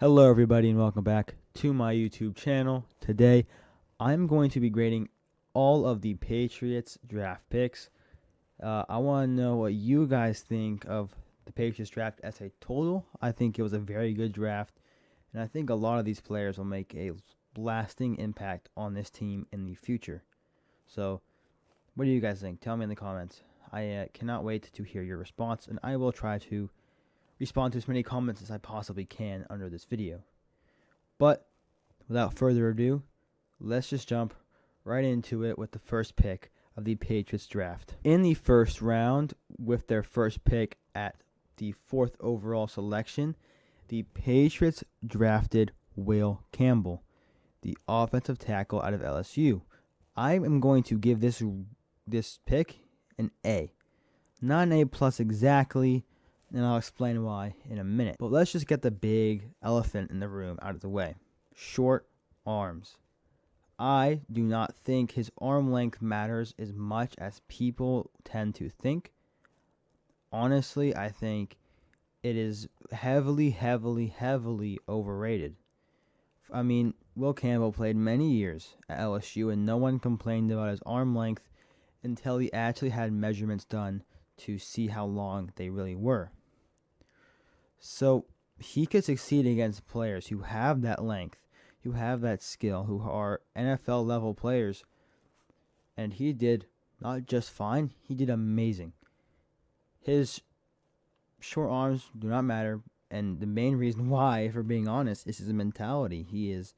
Hello everybody and welcome back to my YouTube channel. Today I'm going to be grading all of the Patriots draft picks. I want to know what you guys think of the Patriots draft as a total. I think it was a very good draft, and I think a lot of these players will make a lasting impact on this team in the future. So what do you guys think? Tell me in the comments. I cannot wait to hear your response, and I will try to respond to as many comments as I possibly can under this video. But without further ado, let's just jump right into it with the first pick of the Patriots draft. In the first round, with their first pick at the 4th overall selection, the Patriots drafted Will Campbell, the offensive tackle out of LSU. I am going to give this pick an A. Not an A plus exactly, and I'll explain why in a minute. But let's just get the big elephant in the room out of the way. Short arms. I do not think his arm length matters as much as people tend to think. Honestly, I think it is heavily overrated. I mean, Will Campbell played many years at LSU, and no one complained about his arm length until he actually had measurements done to see how long they really were. So he could succeed against players who have that length, who have that skill, who are NFL level players. And he did not just fine, he did amazing. His short arms do not matter, and the main reason why, if we're being honest, is his mentality. He is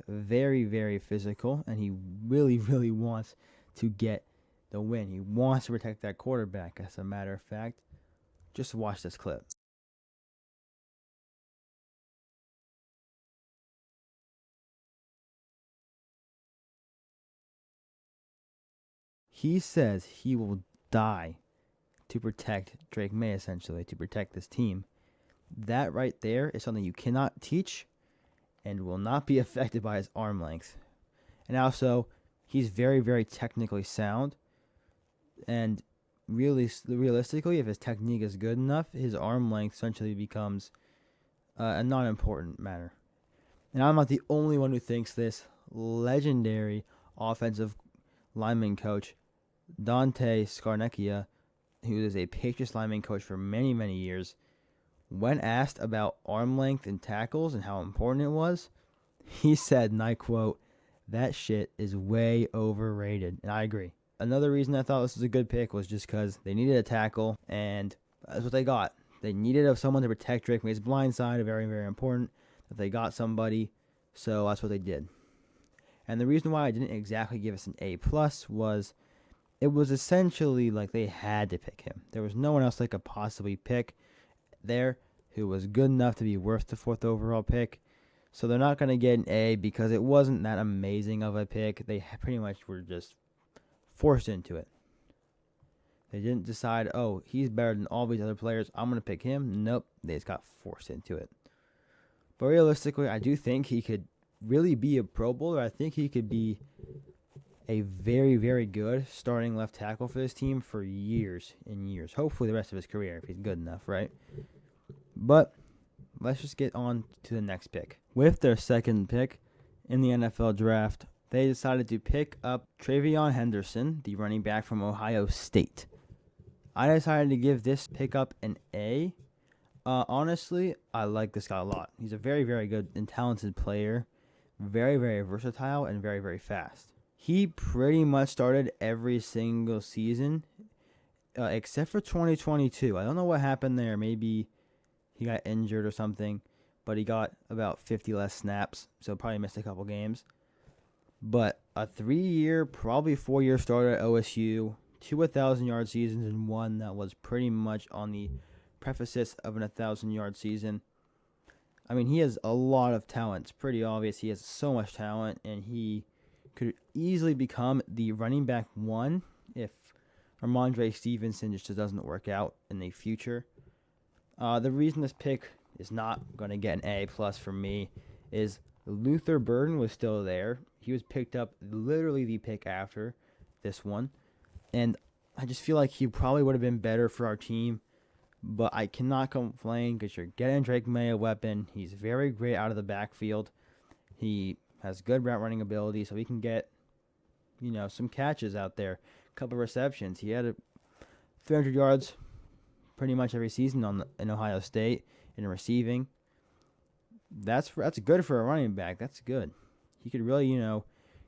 very physical, and he really wants to get the win. He wants to protect that quarterback, as a matter of fact. Just watch this clip. He says he will die to protect Drake May, essentially, to protect this team. That right there is something you cannot teach and will not be affected by his arm length. And also, he's very technically sound. And realistically, if his technique is good enough, his arm length essentially becomes a non-important matter. And I'm not the only one who thinks this. Legendary offensive lineman coach Dante Scarnecchia, who is a Patriots lineman coach for many years, when asked about arm length and tackles and how important it was, he said, and I quote, "That shit is way overrated." And I agree. Another reason I thought this was a good pick was just because they needed a tackle, and that's what they got. They needed someone to protect Drake May's blind side, very important that they got somebody, so that's what they did. And the reason why I didn't exactly give us an A+ was it was essentially like they had to pick him. There was no one else they could possibly pick there who was good enough to be worth the 4th overall pick. So they're not going to get an A because it wasn't that amazing of a pick. They pretty much were just forced into it. They didn't decide, oh, he's better than all these other players, I'm going to pick him. Nope, they just got forced into it. But realistically, I do think he could really be a Pro Bowler. I think he could be a very good starting left tackle for this team for years and years. Hopefully the rest of his career, if he's good enough, right? But let's just get on to the next pick. With their second pick in the NFL draft, they decided to pick up Tvon Henderson, the running back from Ohio State. I decided to give this pickup an A. Honestly, I like this guy a lot. He's a very good and talented player. Very versatile and very fast. He pretty much started every single season except for 2022. I don't know what happened there. Maybe he got injured or something, but he got about 50 less snaps, so probably missed a couple games. But a 3-year, probably 4-year starter at OSU, 2 1,000-yard seasons, and one that was pretty much on the precipice of an 1,000-yard season. I mean, he has a lot of talent. It's pretty obvious he has so much talent, and he could easily become the running back 1 if Ramondre Stevenson just doesn't work out in the future. The reason this pick is not going to get an A+ for me is Luther Burden was still there. He was picked up literally the pick after this one, and I just feel like he probably would have been better for our team But I cannot complain because you're getting Drake May a weapon. He's very great out of the backfield. He has good route running ability, so he can get, some catches out there. A couple of receptions. He had 300 yards pretty much every season in Ohio State in receiving. That's good for a running back. That's good. He could really,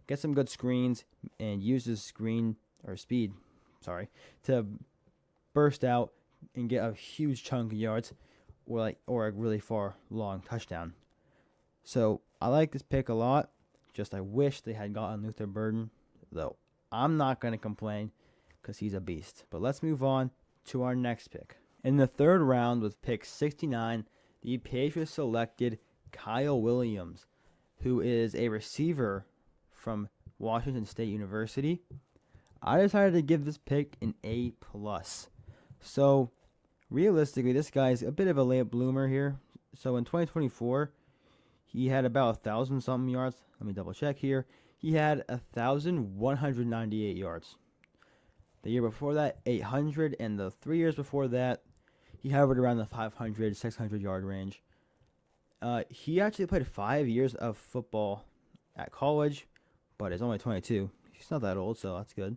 get some good screens and use his speed, to burst out and get a huge chunk of yards or a really far long touchdown. So I like this pick a lot. Just I wish they had gotten Luther Burden, though I'm not going to complain because he's a beast. But let's move on to our next pick. In the third round with pick 69, the Patriots selected Kyle Williams, who is a receiver from Washington State University. I decided to give this pick an A+. So, realistically, this guy's a bit of a late bloomer here. So, in 2024, he had about 1,000-something yards. Let me double check here. He had 1,198 yards. The year before that, 800, and the 3 years before that, he hovered around the 500, 600-yard range. He actually played 5 years of football at college, but he's only 22. He's not that old, so that's good.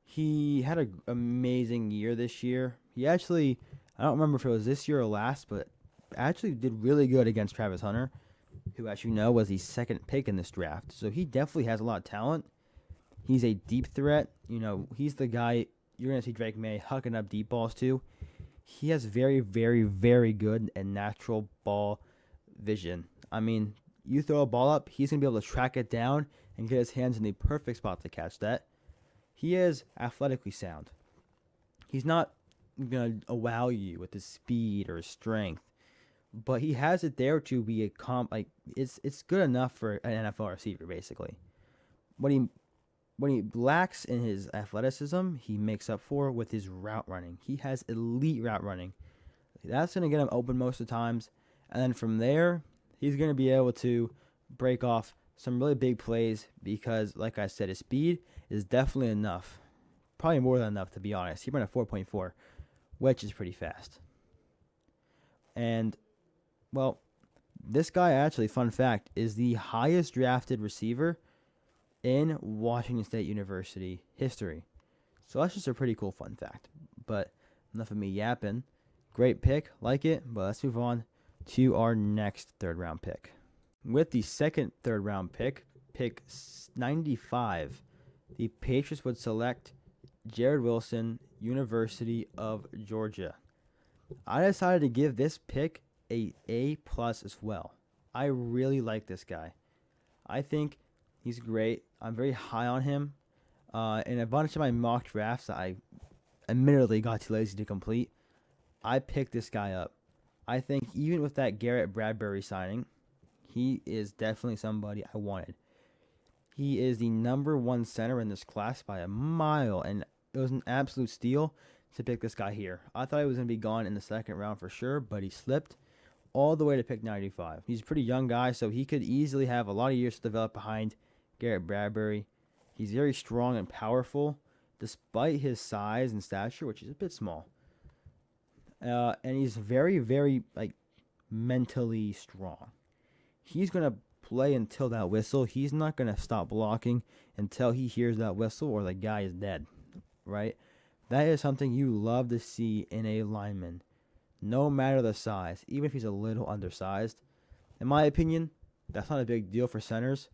He had an amazing year this year. He actually, I don't remember if it was this year or last, but actually did really good against Travis Hunter, who, as you know, was the second pick in this draft. So he definitely has a lot of talent. He's a deep threat. He's the guy you're going to see Drake May hucking up deep balls to. He has very, very, very good and natural ball vision. I mean, you throw a ball up, he's going to be able to track it down and get his hands in the perfect spot to catch that. He is athletically sound. He's not going to wow you with his speed or his strength, but he has it there to be it's good enough for an NFL receiver, basically. What he lacks in his athleticism, he makes up for with his route running. He has elite route running. That's going to get him open most of the times. And then from there, he's going to be able to break off some really big plays because, like I said, his speed is definitely enough. Probably more than enough, to be honest. He ran a 4.4, which is pretty fast. And, well, this guy actually, fun fact, is the highest drafted receiver in Washington State University history. So that's just a pretty cool fun fact. But enough of me yapping. Great pick, like it, but let's move on to our next third-round pick. With the second third-round pick 95, the Patriots would select Jared Woodson, University of Georgia. I decided to give this pick a A+ as well. I really like this guy. I think he's great. I'm very high on him. In a bunch of my mock drafts that I admittedly got too lazy to complete, I picked this guy up. I think even with that Garrett Bradbury signing, he is definitely somebody I wanted. He is the number one center in this class by a mile, and it was an absolute steal to pick this guy here. I thought he was going to be gone in the second round for sure, but he slipped all the way to pick 95. He's a pretty young guy, so he could easily have a lot of years to develop behind Garrett Bradbury. He's very strong and powerful, despite his size and stature, which is a bit small. And he's very, very, mentally strong. He's going to play until that whistle. He's not going to stop blocking until he hears that whistle or the guy is dead, right? That is something you love to see in a lineman, no matter the size, even if he's a little undersized. In my opinion, that's not a big deal for centers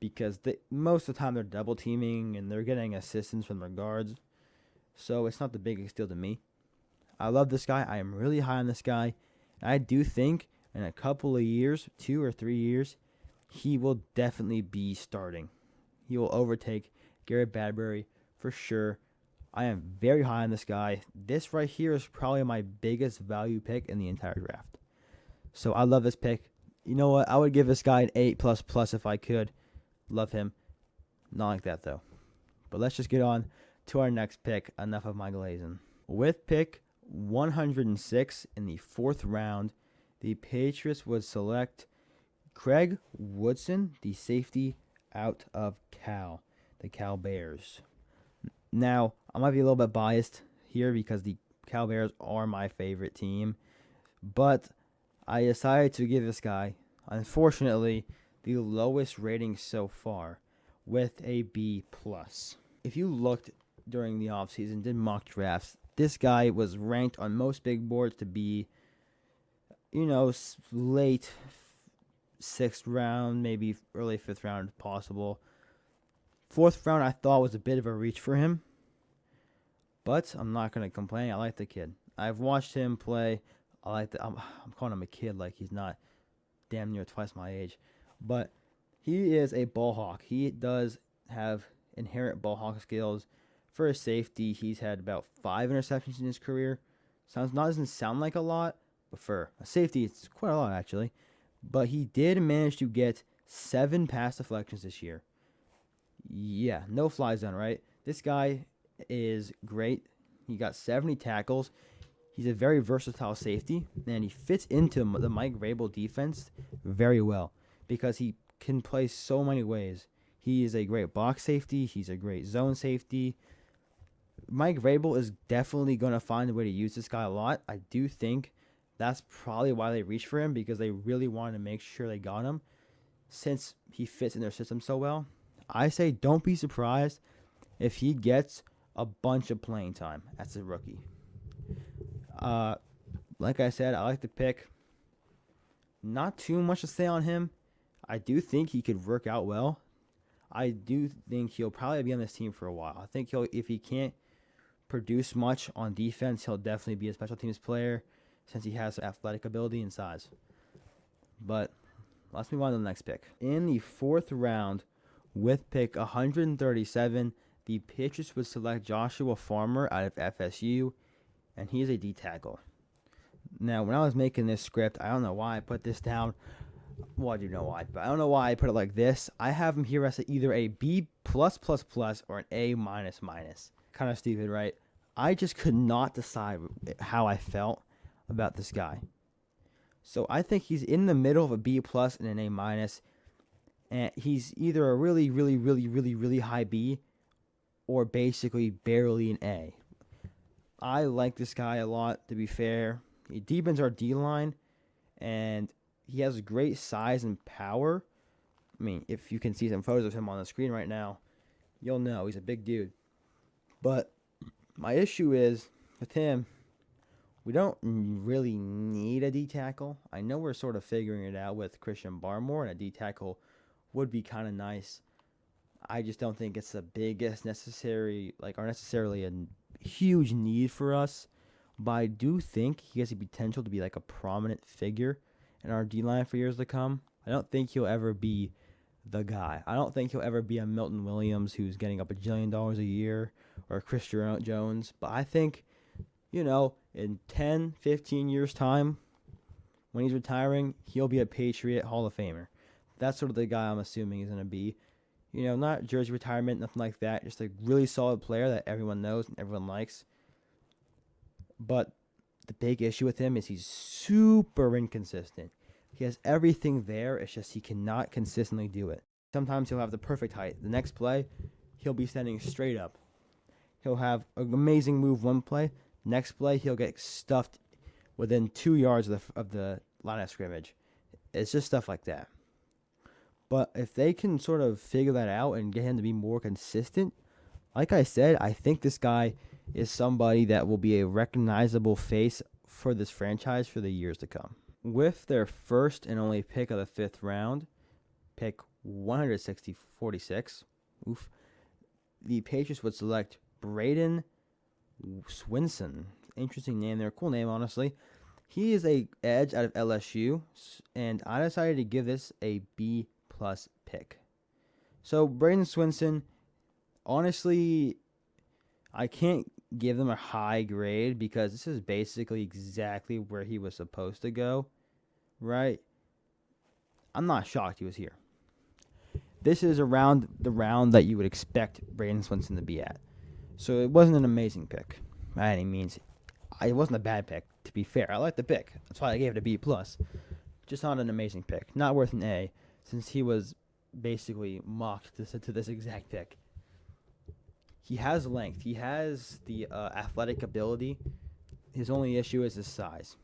because most of the time they're double teaming and they're getting assistance from their guards. So it's not the biggest deal to me. I love this guy. I am really high on this guy. And I do think in a couple of years, 2 or 3 years, he will definitely be starting. He will overtake Garrett Bradbury for sure. I am very high on this guy. This right here is probably my biggest value pick in the entire draft. So I love this pick. You know what? I would give this guy an 8++ if I could. Love him. Not like that, though. But let's just get on to our next pick. Enough of my glazing. With pick 106 in the fourth round, the Patriots would select Craig Woodson, the safety out of Cal, the Cal Bears. Now, I might be a little bit biased here because the Cal Bears are my favorite team, but I decided to give this guy, unfortunately, the lowest rating so far, with a B+. If you looked during the offseason, did mock drafts, this guy was ranked on most big boards to be, late 6th round, maybe early 5th round if possible. 4th round I thought was a bit of a reach for him, but I'm not going to complain. I like the kid. I've watched him play. I'm calling him a kid like he's not damn near twice my age. But he is a ball hawk. He does have inherent ball hawk skills. For a safety, he's had about 5 interceptions in his career. Doesn't sound like a lot, but for a safety, it's quite a lot actually. But he did manage to get 7 pass deflections this year. Yeah, no fly zone, right? This guy is great. He got 70 tackles. He's a very versatile safety, and he fits into the Mike Vrabel defense very well because he can play so many ways. He is a great box safety. He's a great zone safety. Mike Vrabel is definitely going to find a way to use this guy a lot. I do think that's probably why they reached for him, because they really wanted to make sure they got him since he fits in their system so well. I say don't be surprised if he gets a bunch of playing time as a rookie. Like I said, I like the pick. Not too much to say on him. I do think he could work out well. I do think he'll probably be on this team for a while. I think if he can't produce much on defense, he'll definitely be a special teams player since he has athletic ability and size. But let's move on to the next pick. In the 4th round, with pick 137, the Patriots would select Joshua Farmer out of FSU, and he is a D tackle. Now, when I was making this script, I don't know why I put this down. Well, I do know why, but I don't know why I put it like this. I have him here as either a B+++ or an A-. Kind of stupid, right? I just could not decide how I felt about this guy. So I think he's in the middle of a B+ and an A-. And he's either a really, really, really, really, really high B or basically barely an A. I like this guy a lot, to be fair. He deepens our D-line, and he has great size and power. I mean, if you can see some photos of him on the screen right now, you'll know he's a big dude. But my issue is, with him, we don't really need a D tackle. I know we're sort of figuring it out with Christian Barmore, and a D tackle would be kind of nice. I just don't think it's the biggest necessarily a huge need for us. But I do think he has the potential to be like a prominent figure in our D-line for years to come. I don't think he'll ever be the guy. I don't think he'll ever be a Milton Williams who's getting up $1 billion a year, or Chris Jones. But I think, in 10, 15 years' time, when he's retiring, he'll be a Patriot Hall of Famer. That's sort of the guy I'm assuming he's going to be. Not jersey retirement, nothing like that. Just a really solid player that everyone knows and everyone likes. But the big issue with him is he's super inconsistent. He has everything there. It's just he cannot consistently do it. Sometimes he'll have the perfect height. The next play, he'll be standing straight up. He'll have an amazing move one play. Next play, he'll get stuffed within 2 yards of the line of scrimmage. It's just stuff like that. But if they can sort of figure that out and get him to be more consistent, like I said, I think this guy is somebody that will be a recognizable face for this franchise for the years to come. With their first and only pick of the 5th round, pick 146, the Patriots would select Braden Swinson. Interesting name there. Cool name, honestly. He is a edge out of LSU, and I decided to give this a B+ pick. So Braden Swinson, honestly, I can't give them a high grade because this is basically exactly where he was supposed to go, right? I'm not shocked he was here. This is around the round that you would expect Braden Swinson to be at. So it wasn't an amazing pick by any means. It wasn't a bad pick, to be fair. I liked the pick. That's why I gave it a B+. Just not an amazing pick. Not worth an A, since he was basically mocked to this exact pick. He has length. He has the athletic ability His only issue is his size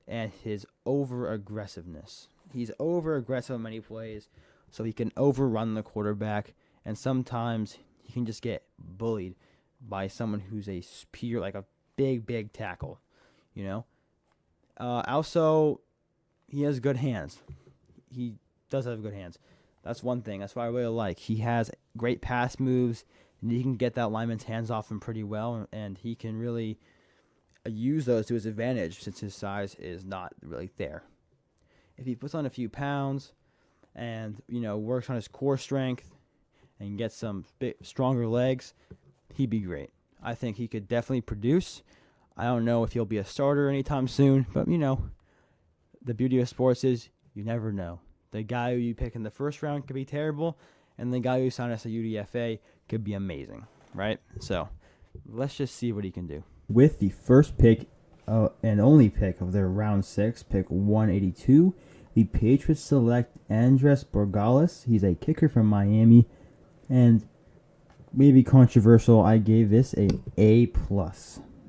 and his over-aggressiveness. He's over-aggressive in many plays, so he can overrun the quarterback, and sometimes he can just get bullied by someone who's a pure, like a big tackle, you know? Also, he has good hands. He does have good hands. That's one thing. That's what I really like. He has great pass moves, and he can get that lineman's hands off him pretty well, and he can really use those to his advantage since his size is not really there. If he puts on a few pounds and, works on his core strength and gets some stronger legs, he'd be great. I think he could definitely produce. I don't know if he'll be a starter anytime soon, but, the beauty of sports is you never know. The guy who you pick in the first round could be terrible, and the guy who signed us a UDFA could be amazing, right? So let's just see what he can do. With the first pick and only pick of their round 6, pick 182, the Patriots select Andres Borgalis. He's a kicker from Miami, and maybe controversial, I gave this A+.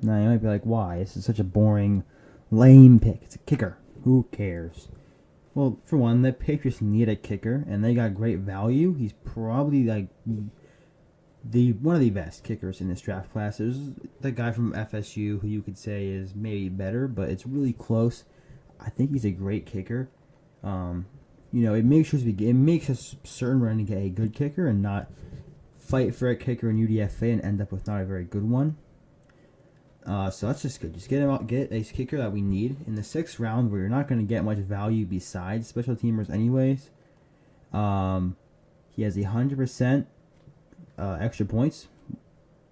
Now, you might be like, why? This is such a boring, lame pick. It's a kicker. Who cares? Well, for one, the Patriots need a kicker, and they got great value. He's probably one of the best kickers in this draft class. There's the guy from FSU who you could say is maybe better, but it's really close. I think he's a great kicker. It makes us certain we're going to get a good kicker and not fight for a kicker in UDFA and end up with not a very good one. So that's just good. Just get a kicker that we need in the 6th round, where you're not going to get much value besides special teamers, anyways. He has 100% extra points,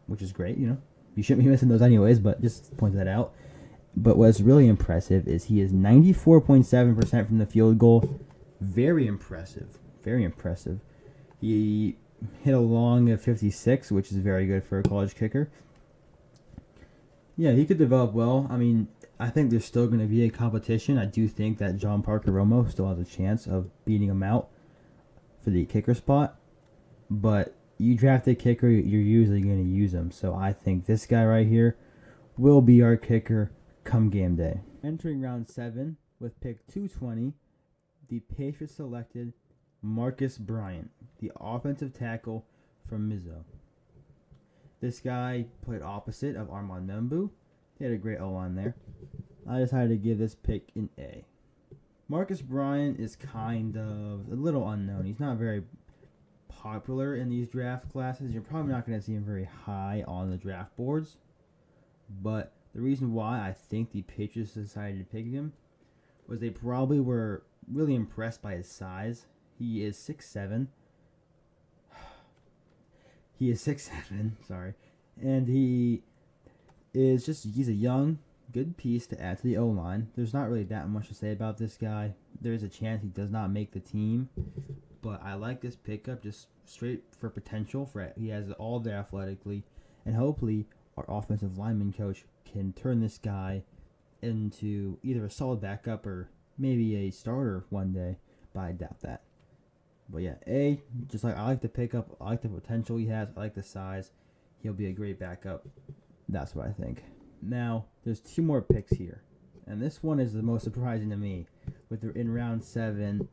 which is great. You shouldn't be missing those anyways, but just point that out. But what's really impressive is he is 94.7% from the field goal. Very impressive. Very impressive. He hit a long of 56, which is very good for a college kicker. Yeah, he could develop well. I mean, I think there's still going to be a competition. I do think that John Parker Romo still has a chance of beating him out for the kicker spot. But you draft a kicker, you're usually going to use him. So I think this guy right here will be our kicker come game day. Entering round 7 with pick 220, the Patriots selected Marcus Bryant, the offensive tackle from Mizzou. This guy played opposite of Armand Membu. He had a great O-line there. I decided to give this pick an A. Marcus Bryant is kind of a little unknown. He's not very popular in these draft classes. You're probably not going to see him very high on the draft boards. But the reason why I think the Patriots decided to pick him was they probably were really impressed by his size. He is 6'7". And he's a young, good piece to add to the O-line. There's not really that much to say about this guy. There's a chance he does not make the team, but I like this pickup just straight for potential. He has all there athletically, and hopefully our offensive lineman coach can turn this guy into either a solid backup or maybe a starter one day, but I doubt that. But yeah, I like the pickup. I like the potential he has. I like the size. He'll be a great backup. That's what I think. Now, there's 2 more picks here. And this one is the most surprising to me. In round 7,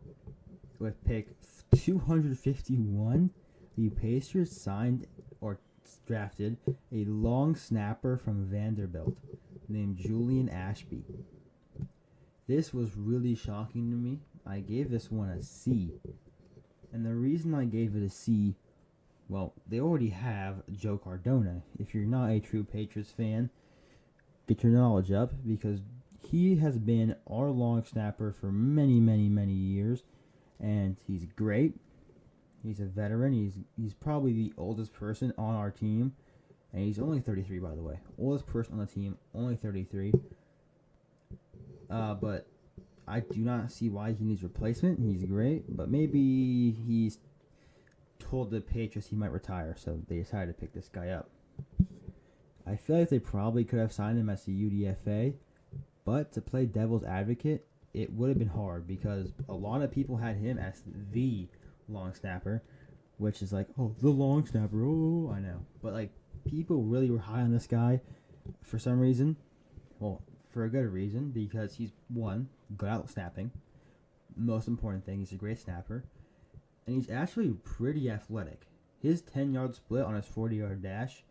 with pick 251, the Pacers signed or drafted a long snapper from Vanderbilt named Julian Ashby. This was really shocking to me. I gave this one a C. And the reason I gave it a C, well, they already have Joe Cardona. If you're not a true Patriots fan, get your knowledge up, because he has been our long snapper for many, many, many years, and he's great. He's a veteran. He's probably the oldest person on our team, and he's only 33, by the way. Oldest person on the team, only 33. But I do not see why he needs replacement. He's great, but maybe he's told the Patriots he might retire, so they decided to pick this guy up. I feel like they probably could have signed him as a UDFA, but to play devil's advocate, it would have been hard because a lot of people had him as the long snapper, which is like, oh, the long snapper, oh, I know. But, like, people really were high on this guy for some reason. Well, for a good reason, because he's, one, good at snapping. Most important thing, he's a great snapper. And he's actually pretty athletic. His 10-yard split on his 40-yard dash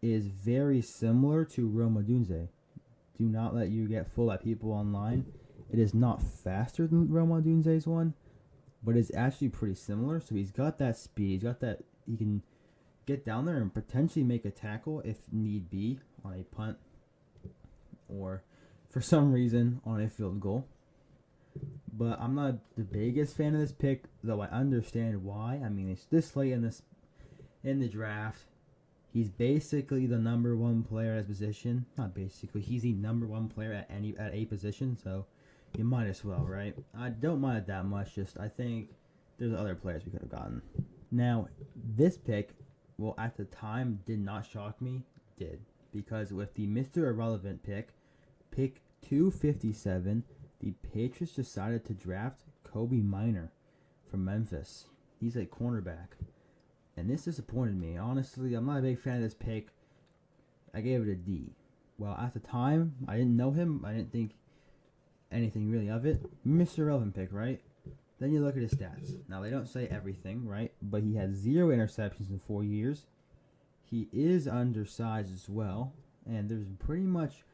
is very similar to Rome Odunze. Do not let you get fooled by people online. It is not faster than Rome Odunze's one, but it's actually pretty similar. So he's got that speed. He's got that. He can get down there and potentially make a tackle if need be on a punt or for some reason on a field goal. But I'm not the biggest fan of this pick, though I understand why. I mean, it's this late in the draft. He's basically the number one player at his position. Not basically, he's the number one player at a position, so you might as well, right? I don't mind it that much, just I think there's other players we could have gotten. Now, this pick, well, at the time, did not shock me. Did. Because with the Mr. Irrelevant pick 257, the Patriots decided to draft Kobe Minor from Memphis. He's a cornerback. And this disappointed me. Honestly, I'm not a big fan of this pick. I gave it a D. Well, at the time, I didn't know him. I didn't think anything really of it. Mr. Irrelevant pick, right? Then you look at his stats. Now, they don't say everything, right? But he had 0 interceptions in 4 years. He is undersized as well. And there's pretty much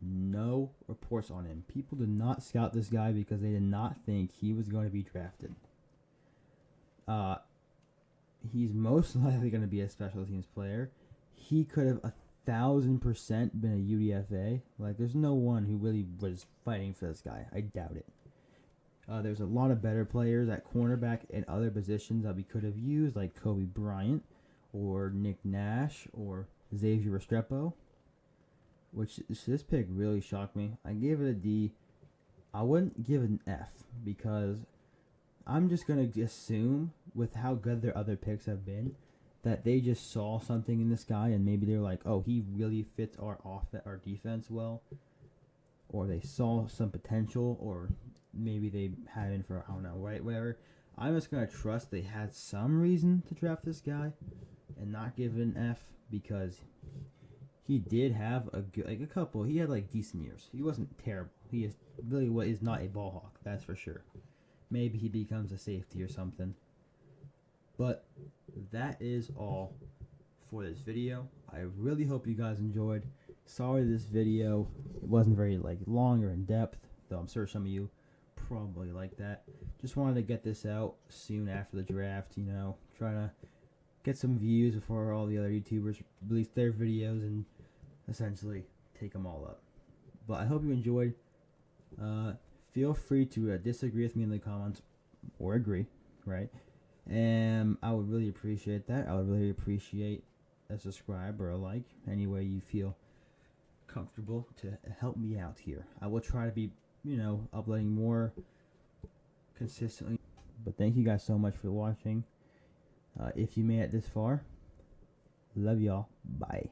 no reports on him. People did not scout this guy because they did not think he was going to be drafted. He's most likely going to be a special teams player. He could have 1,000% been a UDFA. Like, there's no one who really was fighting for this guy. I doubt it. There's a lot of better players at cornerback and other positions that we could have used, like Kobe Bryant or Nick Nash or Xavier Restrepo, which this pick really shocked me. I gave it a D. I wouldn't give it an F because I'm just going to assume with how good their other picks have been that they just saw something in this guy and maybe they're like, oh, he really fits our defense well, or they saw some potential, or maybe they had him for, I don't know, right, whatever. I'm just going to trust they had some reason to draft this guy and not give it an F because he did have a couple. He had decent years. He wasn't terrible. He is not a ball hawk, that's for sure. Maybe he becomes a safety or something. But that is all for this video. I really hope you guys enjoyed. Sorry this video, it wasn't very long or in depth, though I'm sure some of you probably like that. Just wanted to get this out soon after the draft, trying to get some views before all the other YouTubers release their videos and essentially take them all up. But I hope you enjoyed. Feel free to disagree with me in the comments or agree, right? And I would really appreciate that. I would really appreciate a subscribe or a like, any way you feel comfortable to help me out here. I will try to be, uploading more consistently. But thank you guys so much for watching. If you made it this far, love y'all. Bye.